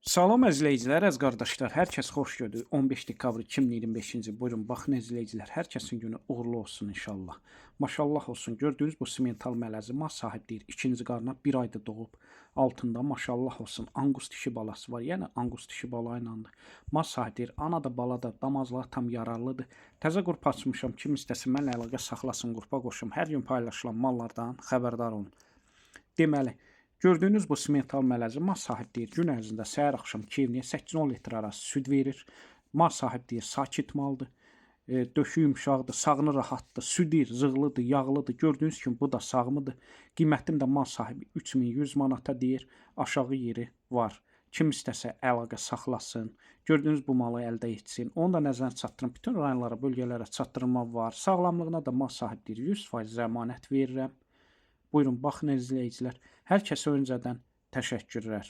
Salam əzləyicilər, əziz qardaşlar, hər kəs xoş gördük. 15 dekabr 2025-ci il. Buyurun, baxın əzləyicilər, hər kəsin günü uğurlu olsun inşallah. Maşallah olsun. Gördüyünüz bu simental mələzi mal sahib deyir. İkinci qarına bir ayda doğub. Altında maşallah olsun anqus dişi balası var. Yəni anqus dişi bala ilandır. Mal sahib deyir, ana da bala da damazlığa tam yararlıdır. Təzə qrup açmışam. Kim istəsin mənlə əlaqə saxlasın, qrupa qoşum. Hər gün paylaşılan mallardan xəbərdar olun. Deməli, gördüyünüz bu simental mələzi mal sahib deyir, gün ərzində səhər axşam keyfniyə 8-10 litr arası süd verir. Mal sahib deyir, sakit maldır. Döşü yumşaqdır, sağını rahatdır, südür, zığlıdır, yağlıdır. Gördüyünüz kimi bu da sağmıdır. Qiymətini də mal sahibi 3100 manata deyir. Aşağı yeri var. Kim istəsə əlaqə saxlasın. Gördüyünüz bu malı əldə etsin. Onu da nəzərə çatdırın. Bütün rayonlara, bölgələrə çatdırma var. Sağlamlığına da mal sahibi deyir, 100% zəmanət verirəm. Buyurun, baxın əzizləyicilər. Hər kəsə öncədən təşəkkürlər.